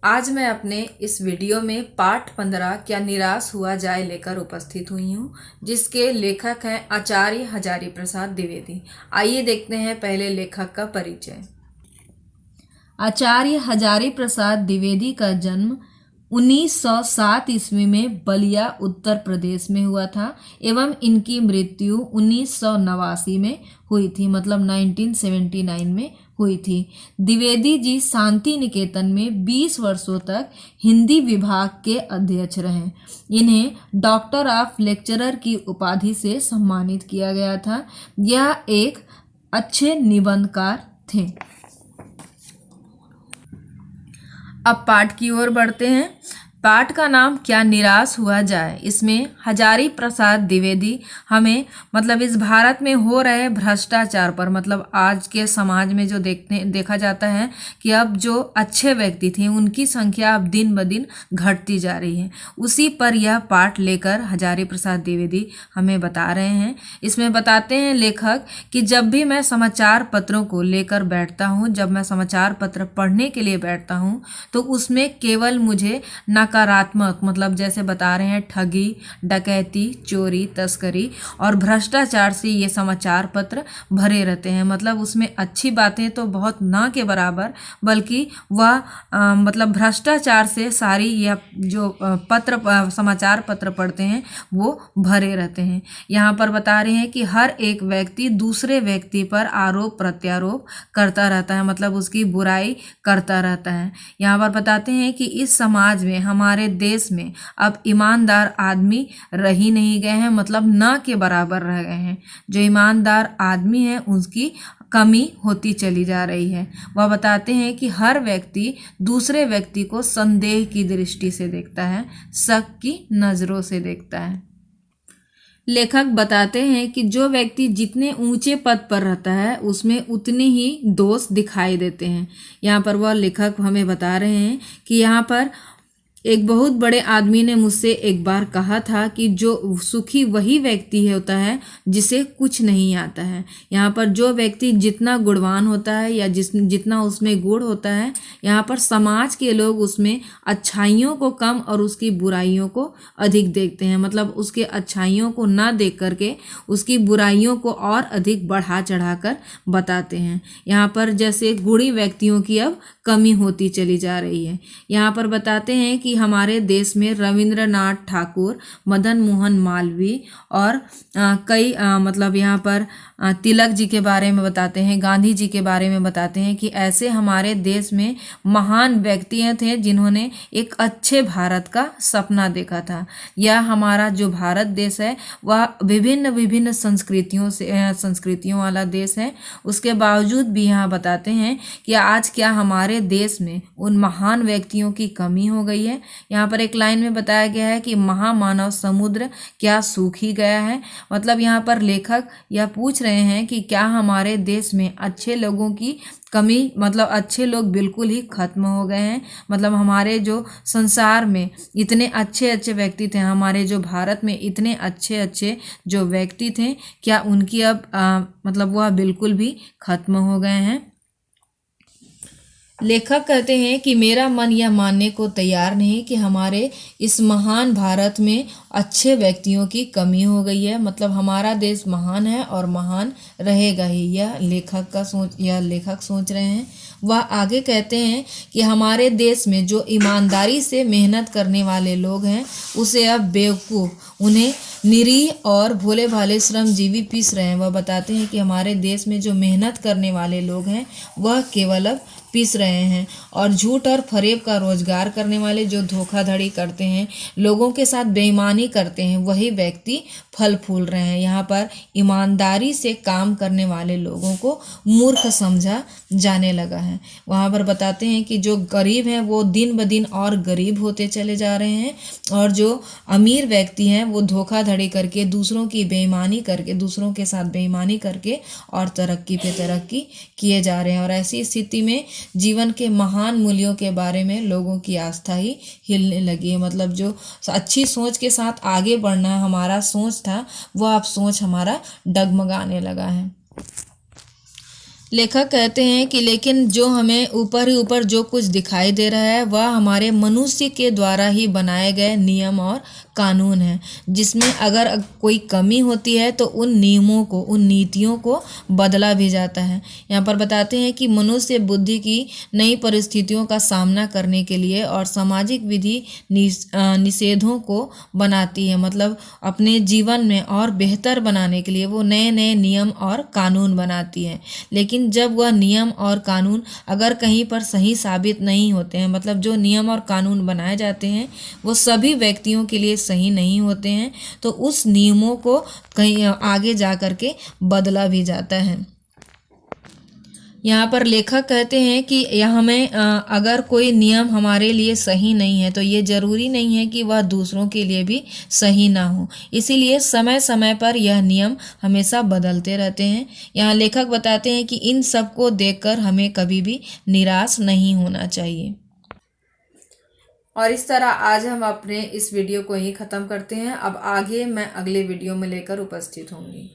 आज मैं अपने इस वीडियो में पाठ 15 क्या निराश हुआ जाए लेकर उपस्थित हुई हूँ, जिसके लेखक हैं आचार्य हजारी प्रसाद द्विवेदी। आइए देखते हैं पहले लेखक का परिचय। आचार्य हजारी प्रसाद द्विवेदी का जन्म 1907 ईस्वी में बलिया उत्तर प्रदेश में हुआ था एवं इनकी मृत्यु 1989 में हुई थी, मतलब 1979 में हुई थी। द्विवेदी जी शांति निकेतन में 20 वर्षों तक हिंदी विभाग के अध्यक्ष रहे। इन्हें डॉक्टर ऑफ लेक्चरर की उपाधि से सम्मानित किया गया था। यह एक अच्छे निबंधकार थे। अब पाठ की ओर बढ़ते हैं। पाठ का नाम क्या निराश हुआ जाए। इसमें हजारी प्रसाद द्विवेदी हमें मतलब इस भारत में हो रहे भ्रष्टाचार पर, मतलब आज के समाज में जो देखा जाता है कि अब जो अच्छे व्यक्ति थे उनकी संख्या अब दिन ब दिन घटती जा रही है, उसी पर यह पाठ लेकर हजारी प्रसाद द्विवेदी हमें बता रहे हैं। इसमें बताते हैं लेखक कि जब भी मैं समाचार पत्रों को लेकर बैठता हूँ, जब मैं समाचार पत्र पढ़ने के लिए बैठता हूँ तो उसमें केवल मुझे नकारात्मक, मतलब जैसे बता रहे हैं ठगी, डकैती, चोरी, तस्करी और भ्रष्टाचार से ये समाचार पत्र भरे रहते हैं। मतलब उसमें अच्छी बातें तो बहुत ना के बराबर, बल्कि वह मतलब भ्रष्टाचार से सारी यह जो समाचार पत्र पढ़ते हैं वो भरे रहते हैं। यहाँ पर बता रहे हैं कि हर एक व्यक्ति दूसरे व्यक्ति पर आरोप प्रत्यारोप करता रहता है, मतलब उसकी बुराई करता रहता है। यहाँ पर बताते हैं कि इस समाज में, हमारे देश में अब ईमानदार आदमी रह ही नहीं गए हैं, मतलब ना के बराबर रह गए हैं। जो ईमानदार आदमी है उसकी कमी होती चली जा रही है। वह बताते हैं कि हर व्यक्ति दूसरे व्यक्ति को संदेह की दृष्टि से देखता है, शक की नज़रों से देखता है। लेखक बताते हैं कि जो व्यक्ति जितने ऊंचे पद पर रहता है उसमें उतने ही दोष दिखाई देते हैं। यहाँ पर वह लेखक हमें बता रहे हैं कि यहाँ पर एक बहुत बड़े आदमी ने मुझसे एक बार कहा था कि जो सुखी वही व्यक्ति होता है जिसे कुछ नहीं आता है। यहाँ पर जो व्यक्ति जितना गुणवान होता है या जितना उसमें गुण होता है, यहाँ पर समाज के लोग उसमें अच्छाइयों को कम और उसकी बुराइयों को अधिक देखते हैं। मतलब उसके अच्छाइयों को ना देख करके उसकी बुराइयों को और अधिक बढ़ा चढ़ा कर बताते हैं। यहाँ पर जैसे गुणी व्यक्तियों की अब कमी होती चली जा रही है। यहाँ पर बताते हैं कि हमारे देश में रविंद्रनाथ ठाकुर, मदन मोहन मालवीय और कई मतलब यहाँ पर तिलक जी के बारे में बताते हैं, गांधी जी के बारे में बताते हैं कि ऐसे हमारे देश में महान व्यक्ति थे जिन्होंने एक अच्छे भारत का सपना देखा था। यह हमारा जो भारत देश है वह विभिन्न विभिन्न संस्कृतियों वाला देश है। उसके बावजूद भी यहाँ बताते हैं कि आज क्या हमारे देश में उन महान व्यक्तियों की कमी हो गई है। यहाँ पर एक लाइन में बताया गया है कि महामानव समुद्र क्या सूख ही गया है। मतलब यहाँ पर लेखक यह पूछ रहे हैं कि क्या हमारे देश में अच्छे लोगों की कमी, मतलब अच्छे लोग बिल्कुल ही खत्म हो गए हैं। मतलब हमारे जो संसार में इतने अच्छे अच्छे व्यक्ति थे, हमारे जो भारत में इतने अच्छे अच्छे जो व्यक्ति थे, क्या उनकी अब मतलब वह बिल्कुल भी खत्म हो गए हैं। लेखक कहते हैं कि मेरा मन यह मानने को तैयार नहीं कि हमारे इस महान भारत में अच्छे व्यक्तियों की कमी हो गई है। मतलब हमारा देश महान है और महान रहेगा ही, यह लेखक सोच रहे हैं। वह आगे कहते हैं कि हमारे देश में जो ईमानदारी से मेहनत करने वाले लोग हैं उसे अब बेवकूफ़, उन्हें निरीह और भोले भाले श्रमजीवी पीस रहे हैं। वह बताते हैं कि हमारे देश में जो मेहनत करने वाले लोग हैं वह केवल अब पीस रहे हैं, और झूठ और फरेब का रोजगार करने वाले जो धोखाधड़ी करते हैं, लोगों के साथ बेईमानी करते हैं, वही व्यक्ति फल फूल रहे हैं। यहाँ पर ईमानदारी से काम करने वाले लोगों को मूर्ख समझा जाने लगा है। वहाँ पर बताते हैं कि जो गरीब हैं वो दिन ब दिन और गरीब होते चले जा रहे हैं, और जो अमीर व्यक्ति हैं वो धोखाधड़ी करके, दूसरों की बेईमानी करके, दूसरों के साथ बेईमानी करके और तरक्की पे तरक्की किए जा रहे हैं। और ऐसी स्थिति में जीवन के महान मूल्यों के बारे में लोगों की आस्था ही हिलने लगी है। मतलब जो अच्छी सोच के साथ आगे बढ़ना हमारा सोच था, वह अब सोच हमारा डगमगाने लगा है। लेखक कहते हैं कि लेकिन जो हमें ऊपर ही ऊपर जो कुछ दिखाई दे रहा है वह हमारे मनुष्य के द्वारा ही बनाए गए नियम और कानून है, जिसमें अगर कोई कमी होती है तो उन नियमों को, उन नीतियों को बदला भी जाता है। यहाँ पर बताते हैं कि मनुष्य बुद्धि की नई परिस्थितियों का सामना करने के लिए और सामाजिक विधि निषेधों को बनाती है, मतलब अपने जीवन में और बेहतर बनाने के लिए वो नए नए नियम और कानून बनाती है। लेकिन जब वह नियम और कानून अगर कहीं पर सही साबित नहीं होते हैं, मतलब जो नियम और कानून बनाए जाते हैं वो सभी व्यक्तियों के लिए सही नहीं होते हैं, तो उस नियमों को कहीं आगे जा कर के बदला भी जाता है। यहाँ पर लेखक कहते हैं कि यह हमें अगर कोई नियम हमारे लिए सही नहीं है तो ये ज़रूरी नहीं है कि वह दूसरों के लिए भी सही ना हो, इसीलिए समय समय पर यह नियम हमेशा बदलते रहते हैं। यहाँ लेखक बताते हैं कि इन सब को देखकर हमें कभी भी निराश नहीं होना चाहिए। और इस तरह आज हम अपने इस वीडियो को ही ख़त्म करते हैं। अब आगे मैं अगले वीडियो में लेकर उपस्थित होंगी।